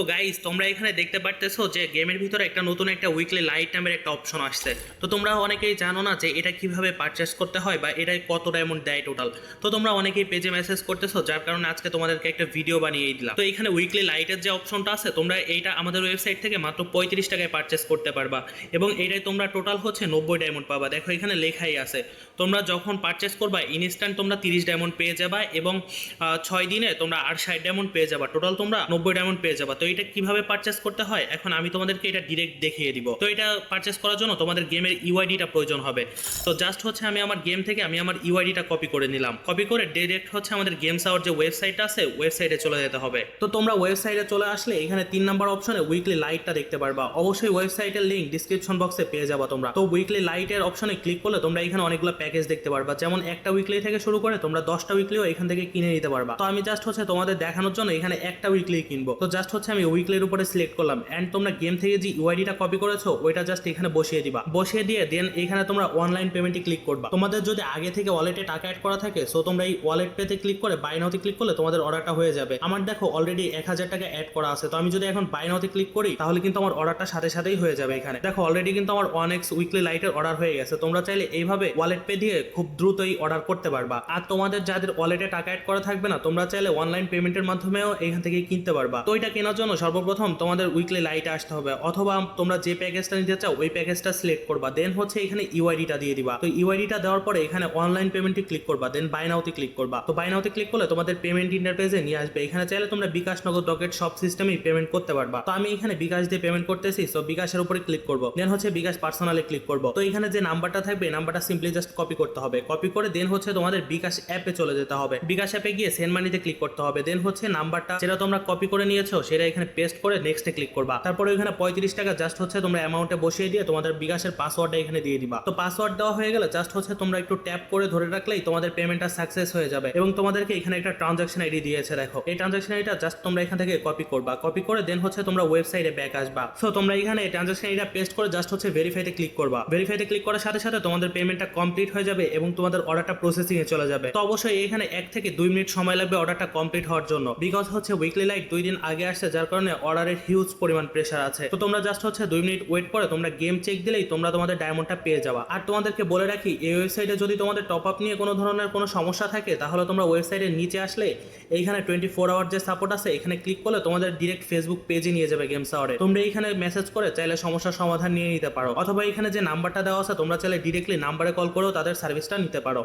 তো গাইস তোমরা এখানে দেখতে পারতেছো যে গেমের ভিতরে একটা নতুন একটা উইকলি লাইট নামের একটা অপশন আসছে। তো তোমরা অনেকেই জানো না যে এটা কিভাবে পারচেস করতে হয় বা এটা কত ডায়মন্ড দেয় টোটাল। তো তোমরা অনেকেই পেজে মেসেজ করতেছো, যার কারণে আজকে তোমাদেরকে একটা ভিডিও বানিয়ে দিলাম। তো এখানে উইকলি লাইটের যে অপশনটা আছে তোমরা এইটা আমাদের ওয়েবসাইট থেকে মাত্র 35 টাকায় পারচেস করতে পারবা এবং এইটাই তোমরা টোটাল হচ্ছে 90 ডায়মন্ড পাবা। দেখো এখানে লেখাই আছে তোমরা যখন পারচেস করবা ইনস্ট্যান্ট তোমরা 30 ডায়মন্ড পেয়ে যাবা এবং 6 দিনে তোমরা আর 60 ডায়মন্ড পেয়ে যাবা, টোটাল তোমরা 90 ডায়মন্ড পেয়ে যাবা। তো এটা কিভাবে পারচেস করতে হয় এখন আমি তোমাদেরকে এটা ডিরেক্ট দেখিয়ে দিব। তো এটা পারচেস করার জন্য তোমাদের গেমের ইউআইডিটা প্রয়োজন হবে। তো জাস্ট হচ্ছে আমি আমার গেম থেকে আমি আমার ইউআইডিটা কপি করে নিলাম, কপি করে ডিরেক্ট হচ্ছে আমাদের গেমস আওয়ার যে ওয়েবসাইটটা আছে ওয়েবসাইটে চলে যেতে হবে। তো তোমরা ওয়েবসাইটে চলে আসলে এখানে 3 নাম্বার অপশনে উইকলি লাইটটা দেখতে পারবা। অবশ্যই ওয়েবসাইটের লিংক ডিসক্রিপশন বক্সে পেয়ে যাবা তোমরা। তো উইকলি লাইটের অপশনে ক্লিক করলে তোমরা এখানে অনেকগুলো প্যাকেজ দেখতে পারবা, যেমন একটা উইকলি থেকে শুরু করে তোমরা 10টা উইকলিও এখান থেকে কিনে নিতে পারবা। তো আমি জাস্ট হচ্ছে তোমাদের দেখানোর জন্য এখানে একটা উইকলি কিনবো। তো জাস্ট হচ্ছে আমি উইকলির উপরে সিলেক্ট করলাম এন্ড তোমরা গেম থেকে যে ইউআইডিটা কপি করেছো ওইটা জাস্ট এখানে বসিয়ে দিবা। বসিয়ে দিয়ে দেন এখানে তোমরা অনলাইন পেমেন্টে ক্লিক করবা। তোমাদের যদি আগে থেকে ওয়ালেটে টাকা অ্যাড করা থাকে সো তোমরা এই ওয়ালেট পেতে ক্লিক করে বাই নাওতে ক্লিক করলে তোমাদের অর্ডারটা হয়ে যাবে। আমার দেখো অলরেডি 1000 টাকা অ্যাড করা আছে, তো আমি যদি এখন বাই নাওতে ক্লিক করি তাহলে কিন্তু আমার অর্ডারটা সাথে সাথেই হয়ে যাবে। এখানে দেখো অলরেডি কিন্তু আমার 1x উইকলি লাইটের অর্ডার হয়ে গেছে। তোমরা চাইলে এইভাবে ওয়ালেট পে দিয়ে খুব দ্রুতই অর্ডার করতে পারবা। আর তোমাদের যাদের ওয়ালেটে টাকা অ্যাড করা থাকবে না তোমরা চাইলে অনলাইন পেমেন্টের মাধ্যমেও এখান থেকে কিনতে পারবা। তো এটা কেনার জন্য সর্বপ্রথম তোমাদের উইকলি লাইটে আসতে হবে, অথবা তোমরা যে প্যাকেজটা নিতে চাও ওই প্যাকেজটা সিলেক্ট করবা। দেন হচ্ছে এখানে ইউআইডিটা দিয়ে দিবা। তো ইউআইডিটা দেওয়ার পরে এখানে অনলাইন পেমেন্টে ক্লিক করবা, দেন বাই নাওতে ক্লিক করবা। তো বাই নাওতে ক্লিক করলে তোমাদের পেমেন্ট ইন্টারফেসে নিয়ে আসবে। এখানে চাইলে তোমরা বিকাশ, নগদ, রকেট সব সিস্টেমেই পেমেন্ট করতে পারবা। তো আমি এখানে বিকাশ দিয়ে পেমেন্ট করতেছি, সো বিকাশের উপরে ক্লিক করব। দেন হচ্ছে বিকাশ পার্সোনালে ক্লিক করব। তো এখানে যে নাম্বারটা থাকবে এই নাম্বারটা সিম্পলি জাস্ট কপি করতে হবে। কপি করে দেন হচ্ছে তোমাদের বিকাশ অ্যাপে চলে যেতে হবে। বিকাশ অ্যাপে গিয়ে সেন্ড মানিতে ক্লিক করতে হবে। দেন হচ্ছে নাম্বারটা যেটা তোমরা কপি করে নিয়েছো সেটা এখানে পেস্ট করে নেক্সটে ক্লিক করবা। তারপরে এখানে 35 টাকা জাস্ট হচ্ছে তোমরা অ্যামাউন্টে বসিয়ে দিয়ে তোমাদের বিকাশের পাসওয়ার্ডটা এখানে দিয়ে দিবা। তো পাসওয়ার্ড দেওয়া হয়ে গেলে জাস্ট হচ্ছে তোমরা একটু ট্যাপ করে ধরে রাখলেই তোমাদের পেমেন্টটা সাকসেস হয়ে যাবে। এবং তোমাদেরকে এখানে একটা ট্রানজাকশন আইডি দিয়েছে, দেখো এই ট্রানজাকশন আইডিটা জাস্ট তোমরা এখান থেকে কপি করবা। কপি করে দেন হচ্ছে তোমরা ওয়েবসাইটে ব্যাক আসবা। সো তোমরা এখানে ট্রানজাকশন আইডিটা পেস্ট করে জাস্ট হচ্ছে ভেরিফাইতে ক্লিক করবা। ভেরিফাইতে ক্লিক করার সাথে সাথে তোমাদের পেমেন্টটা কমপ্লিট হয়ে যাবে এবং তোমাদের অর্ডারটা প্রসেসিং এ চলে যাবে। তো অবশ্যই এখানে 1 থেকে 2 মিনিট সময় লাগবে অর্ডারটা কমপ্লিট হওয়ার জন্য, বিকজ হচ্ছে উইকলি লাইট 2 দিন আগে আসছে, যার কারণে অর্ডারের হিউজ পরিমাণ প্রেসার আছে। তো তোমরা জাস্ট হচ্ছে 2 মিনিট ওয়েট করে তোমরা গেম চেক দিলেই তোমরা তোমাদের ডায়মন্ডটা পেয়ে যাবা। আর তোমাদেরকে বলে রাখি এই ওয়েবসাইটে যদি তোমাদের টপ আপ নিয়ে কোনো ধরনের কোনো সমস্যা থাকে তাহলে তোমরা ওয়েবসাইটের নিচে আসলে এইখানে 24 আওয়ার যে সাপোর্ট আছে এখানে ক্লিক করলে তোমাদের ডিরেক্ট ফেসবুক পেজে নিয়ে যাবে গেমস আওয়ারে। তোমরা এইখানে মেসেজ করে চাইলে সমস্যার সমাধান নিয়ে নিতে পারো, অথবা এখানে যে নাম্বারটা দেওয়া আছে তোমরা চাইলে ডিরেক্টলি নাম্বারে কল করেও তাদের সার্ভিসটা নিতে পারো।